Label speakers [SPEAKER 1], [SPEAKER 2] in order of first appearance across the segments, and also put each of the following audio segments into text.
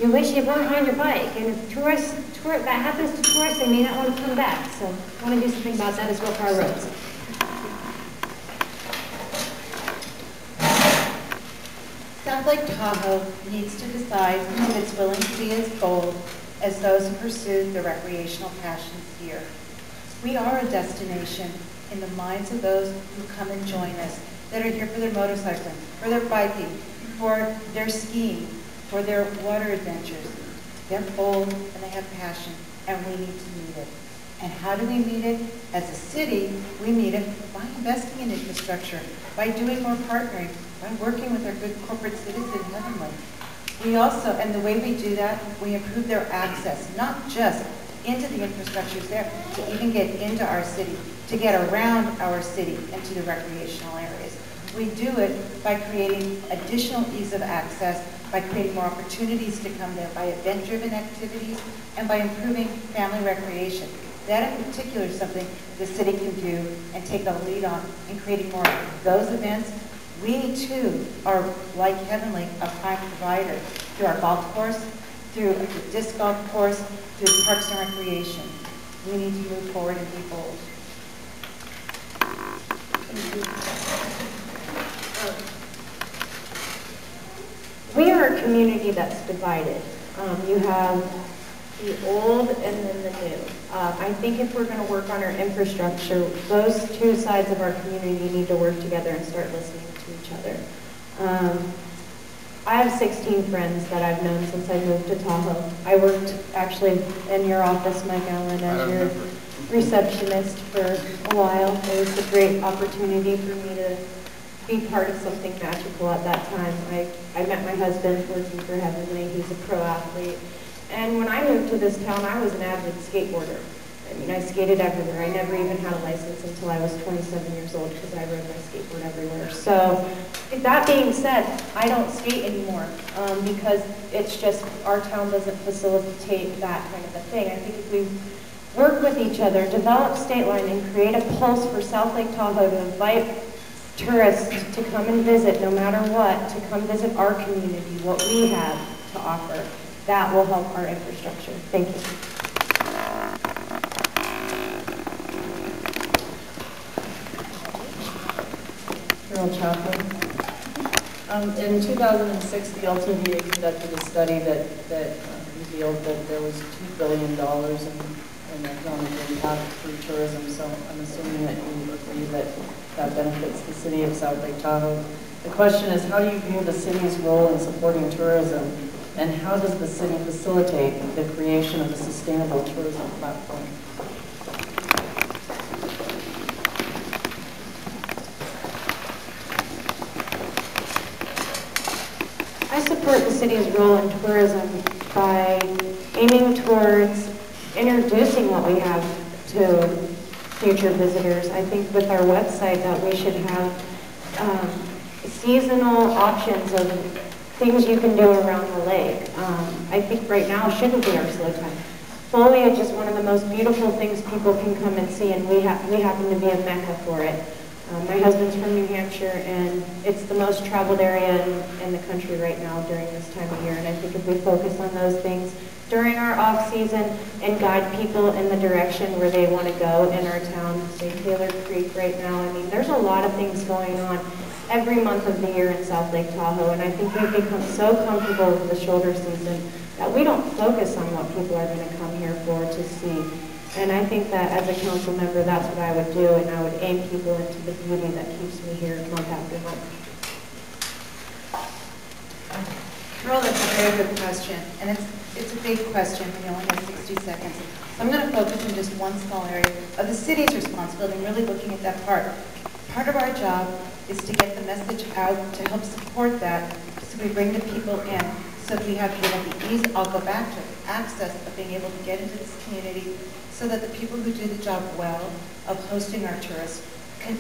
[SPEAKER 1] you wish you weren't on your bike. And if that happens to tourists, they may not want to come back. So I want to do something about that as well for our roads.
[SPEAKER 2] South Lake Tahoe needs to decide if it's willing to be as bold as those who pursue their recreational passions here. We are a destination in the minds of those who come and join us, that are here for their motorcycling, for their biking, for their skiing, for their water adventures. They're bold and they have passion, and we need to meet it. And how do we meet it? As a city, we meet it by investing in infrastructure, by doing more partnering, by working with our good corporate citizen, Heavenly. We also, and the way we do that, we improve their access, not just into the infrastructures there, to even get into our city, to get around our city and to the recreational areas. We do it by creating additional ease of access, by creating more opportunities to come there, by event-driven activities, and by improving family recreation. That in particular is something the city can do and take a lead on in creating more of those events. We too are, like Heavenly, a prime provider through our golf course, through the disc golf course, through parks and recreation. We need to move forward and be bold.
[SPEAKER 1] We are a community that's divided. You have the old and then the new. I think if we're going to work on our infrastructure, those two sides of our community need to work together and start listening to each other. I have 16 friends that I've known since I moved to Tahoe. I worked actually in your office, Mike Allen, as your receptionist for a while. It was a great opportunity for me to be part of something magical at that time. I met my husband working for Heavenly. He's a pro athlete. And when I moved to this town, I was an avid skateboarder. I mean, I skated everywhere. I never even had a license until I was 27 years old because I rode my skateboard everywhere. So that being said, I don't skate anymore because it's just our town doesn't facilitate that kind of a thing. I think if we work with each other, develop state line, and create a pulse for South Lake Tahoe to invite tourists to come and visit no matter what, to come visit our community, what we have to offer, that will help our infrastructure. Thank you.
[SPEAKER 3] Colonel Chaplin. In 2006, the LTVA conducted a study that revealed that there was $2 billion in economic impact through tourism. So I'm assuming that you agree that that benefits the city of South Lake Tahoe. The question is, how do you view the city's role in supporting tourism, and how does the city facilitate the creation of a sustainable tourism platform?
[SPEAKER 1] I support the city's role in tourism by aiming towards introducing what we have to future visitors. I think with our website that we should have seasonal options of things you can do around the lake. I think right now shouldn't be our slow time. Foliage is one of the most beautiful things people can come and see, and we happen to be a mecca for it. My husband's from New Hampshire, and it's the most traveled area in the country right now during this time of year. And I think if we focus on those things during our off-season and guide people in the direction where they want to go in our town, say Taylor Creek right now, I mean, there's a lot of things going on every month of the year in South Lake Tahoe. And I think we've become so comfortable with the shoulder season that we don't focus on what people are going to come here for to see. And I think that as a council member, that's what I would do, and I would aim people into the beauty that keeps me here month after month.
[SPEAKER 2] Carol, that's a very good question, and it's a big question, and you only have 60 seconds. So I'm going to focus on just one small area of the city's responsibility and really looking at that part. Part of our job is to get the message out to help support that, so we bring the people in, so that we have the ease, I'll go back to access of being able to get into this community, so that the people who do the job well of hosting our tourists, and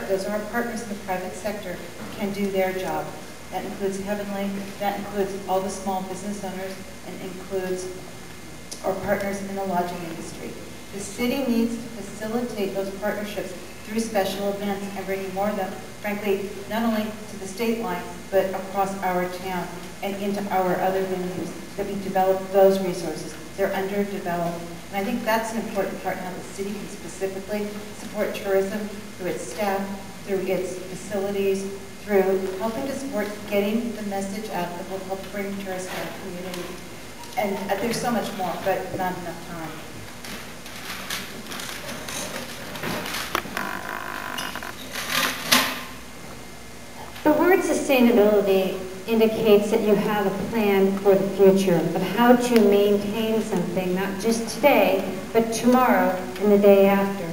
[SPEAKER 2] those are our partners in the private sector, can do their job. That includes Heavenly, that includes all the small business owners, and includes our partners in the lodging industry. The city needs to facilitate those partnerships through special events and bringing more of them, frankly, not only to the state line, but across our town and into our other venues, that we develop those resources. They're underdeveloped. And I think that's an important part, how the city can specifically support tourism through its staff, through its facilities, through helping to support getting the message out that will help bring tourists to our community. And there's so much more, but not enough time.
[SPEAKER 4] The word sustainability indicates that you have a plan for the future of how to maintain something, not just today, but tomorrow and the day after.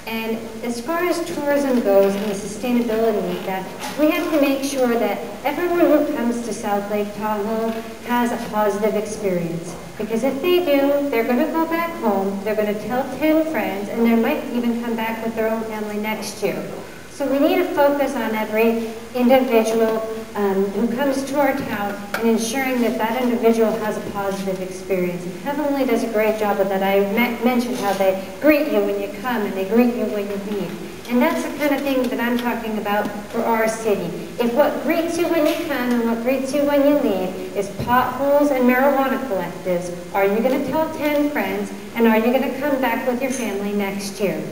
[SPEAKER 4] And as far as tourism goes and the sustainability of that, we have to make sure that everyone who comes to South Lake Tahoe has a positive experience. Because if they do, they're going to go back home, they're going to tell 10 friends, and they might even come back with their own family next year. So we need to focus on every individual who comes to our town and ensuring that that individual has a positive experience. And Heavenly does a great job of that. I mentioned how they greet you when you come and they greet you when you leave. And that's the kind of thing that I'm talking about for our city. If what greets you when you come and what greets you when you leave is potholes and marijuana collectives, are you going to tell 10 friends and are you going to come back with your family next year?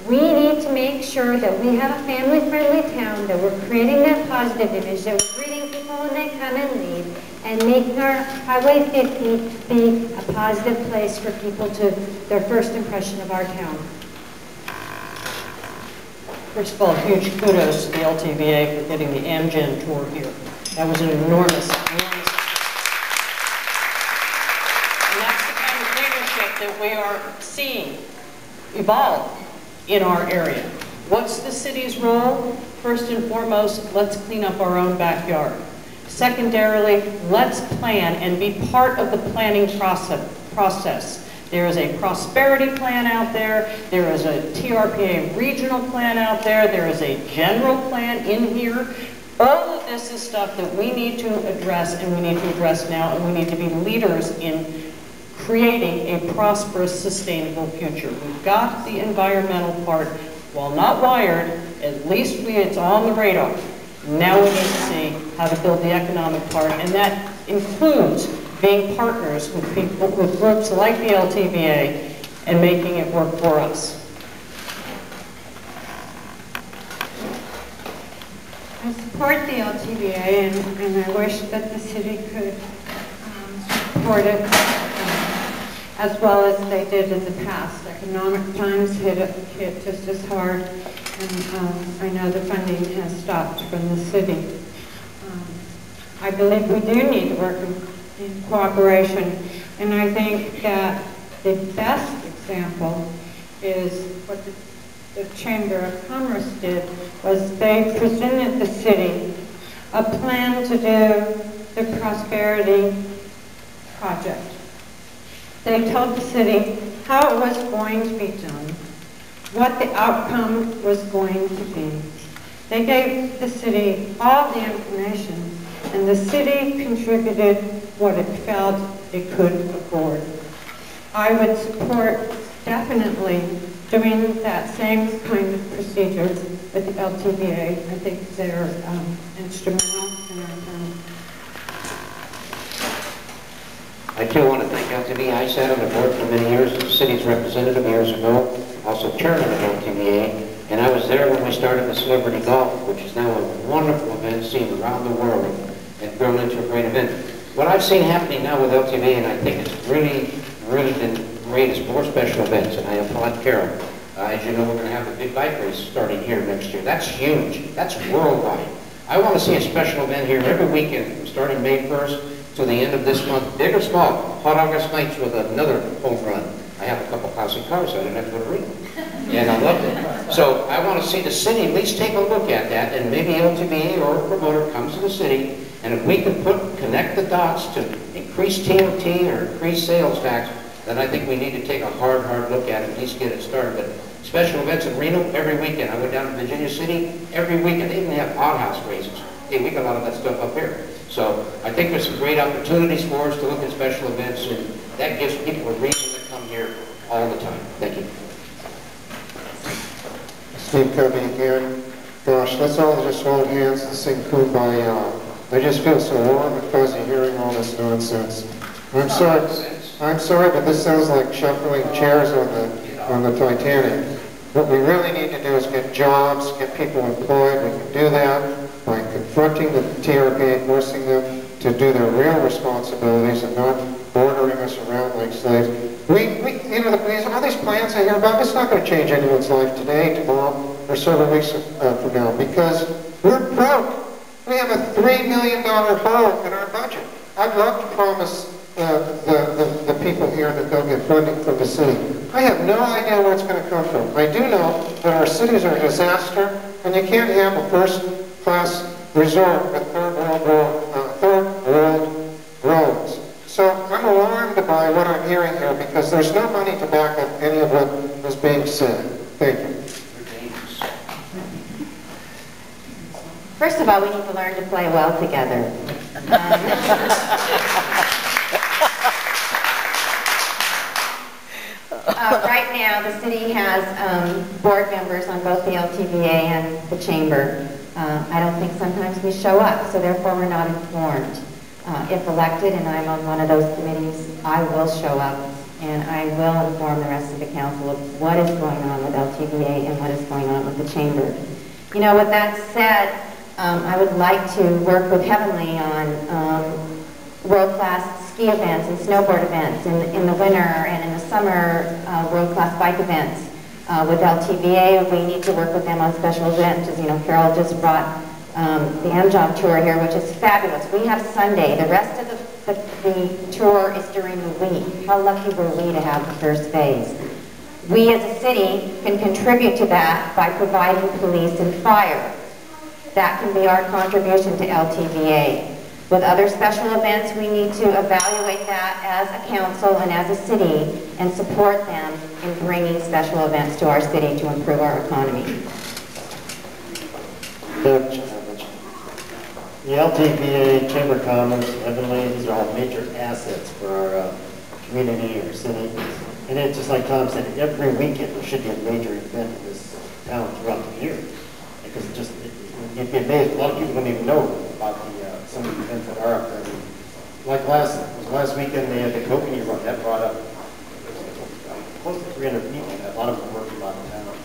[SPEAKER 4] We need to make sure that we have a family-friendly town, that we're creating that positive image, that we're greeting people when they come and leave, and making our Highway 50 be a positive place for people to their first impression of our town.
[SPEAKER 5] First of all, huge kudos to the LTVA for getting the Amgen tour here. That was an enormous. And that's the kind of leadership that we are seeing evolve in our area. What's the city's role? First and foremost, let's clean up our own backyard. Secondarily, let's plan and be part of the planning process. There is a prosperity plan out there. There is a TRPA regional plan out there. There is a general plan in here. All of this is stuff that we need to address, and we need to address now, and we need to be leaders in creating a prosperous, sustainable future. We've got the environmental part, while not wired, at least it's on the radar. Now we need to see how to build the economic part, and that includes being partners with people, with groups like the LTVA, and making it work for us.
[SPEAKER 4] I support the LTVA, and I wish that the city could support it as well as they did in the past. Economic times hit just as hard, and I know the funding has stopped from the city. I believe we do need to work in cooperation, and I think that the best example is what the Chamber of Commerce did, was they presented the city a plan to do the Prosperity Project. They told the city how it was going to be done, what the outcome was going to be. They gave the city all the information, and the city contributed what it felt it could afford. I would support definitely doing that same kind of procedure with the LTVA. I think they're instrumental in our town.
[SPEAKER 6] I too want to thank LTVA. I sat on the board for many years as a city's representative years ago, also chairman of LTVA, and I was there when we started the Celebrity Golf, which is now a wonderful event seen around the world and grown into a great event. What I've seen happening now with LTVA, and I think it's really been great, is more special events, and I applaud Carol. As you know, we're going to have the big bike race starting here next year. That's huge. That's worldwide. I want to see a special event here every weekend, starting May 1st to the end of this month, big or small. Hot August nights with another home run. I have a couple classic cars, so I didn't have to go to Reno. And I loved it. So I want to see the city at least take a look at that, and maybe LTVA or a promoter comes to the city, and if we can connect the dots to increase TOT or increase sales tax, then I think we need to take a hard look at it, at least get it started. But special events in Reno every weekend. I went down to Virginia City every weekend. They even have outhouse races. Hey, we got a lot of that stuff up here. So I think there's some great opportunities for us to look at special events, and that gives people a reason to come here all the time. Thank you.
[SPEAKER 7] Steve Covey again. Gosh, let's all just hold hands and sing Kumbaya. I just feel so warm and fuzzy hearing all this nonsense. I'm sorry, but this sounds like shuffling chairs on the Titanic. What we really need to do is get jobs, get people employed. We can do that by confronting the TRP and forcing them to do their real responsibilities and not ordering us around like slaves. All these plans I hear about, it's not going to change anyone's life today, tomorrow, or several weeks from now, because we're broke. We have a $3 million hole in our budget. I'd love to promise the people here that they'll get funding from the city. I have no idea where it's going to come from. I do know that our cities are a disaster, and you can't have a first-class resort with third world roads. So I'm alarmed by what I'm hearing here because there's no money to back up any of what is being said. Thank you.
[SPEAKER 8] First of all, we need to learn to play well together. Right now, the city has board members on both the LTVA and the chamber. I don't think sometimes we show up, so therefore we're not informed. If elected and I'm on one of those committees, I will show up and I will inform the rest of the council of what is going on with LTVA and what is going on with the chamber. You know, with that said, I would like to work with Heavenly on world-class ski events and snowboard events in the winter and in the summer, world-class bike events. With LTVA, we need to work with them on special events. As you know, Carol just brought the Amjom tour here, which is fabulous. We have Sunday. The rest of the tour is during the week. How lucky were we to have the first phase? We as a city can contribute to that by providing police and fire. That can be our contribution to LTVA. With other special events, we need to evaluate that as a council and as a city and support them in bringing special events to our city to improve our economy.
[SPEAKER 9] The LTVA, Chamber of Commerce, Heavenly, these are all major assets for our community or city. And it's just like Tom said, every weekend there should be a major event in this town throughout the year. Because it just, you'd be amazed, a lot of people don't even know about some of the events that are up there. Like last weekend they had the Kokanee run, that brought up close to 300 people, and a lot of them working out of town.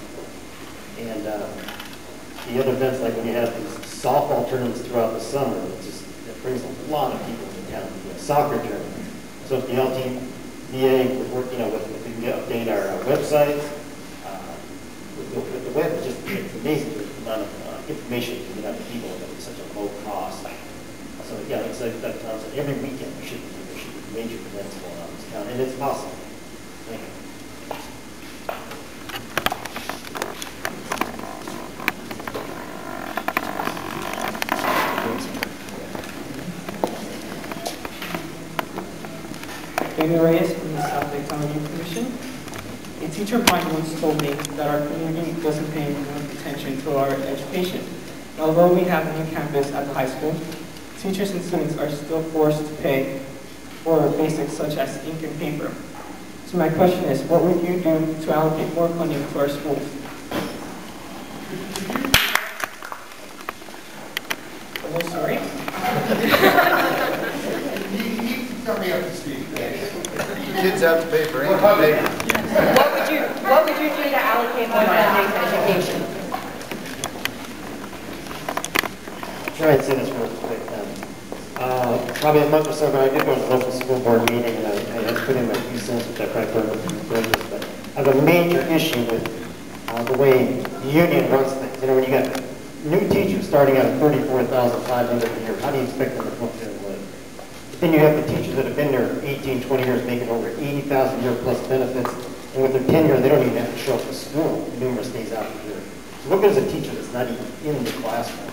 [SPEAKER 9] And the other events, like when you have these softball tournaments throughout the summer, it brings a lot of people to town. Soccer tournaments. So if the LTVA would work, if we can update our websites, with the web, it's amazing the amount of information you can get out to people at such a low cost. So yeah, like Tom said, every weekend there should be major events going on in this town, and it's possible. Thank you.
[SPEAKER 10] David Reyes from the South Lake Television Commission. A teacher of mine once told me that our community doesn't pay enough attention to our education. And although we have a new campus at the high school, teachers and students are still forced to pay for basics such as ink and paper. So my question is, what would you do to allocate more funding to our schools? Oh, sorry.
[SPEAKER 11] Got me up to speed. Kids have to pay for ink and paper.
[SPEAKER 8] What would you do to allocate more funding to education?
[SPEAKER 9] Try and say this real quick. Probably a month or so ago, I did go to the local school board meeting, and I had put in my few cents, which I probably put in the but I have a major issue with the way the union runs things. When you got new teachers starting out at $34,500 a year, how do you expect them to fulfill what? Then you have the teachers that have been there 18, 20 years, making over $80,000 a year plus benefits, and with their tenure, they don't even have to show up to school numerous days out of the year. So what good is a teacher that's not even in the classroom?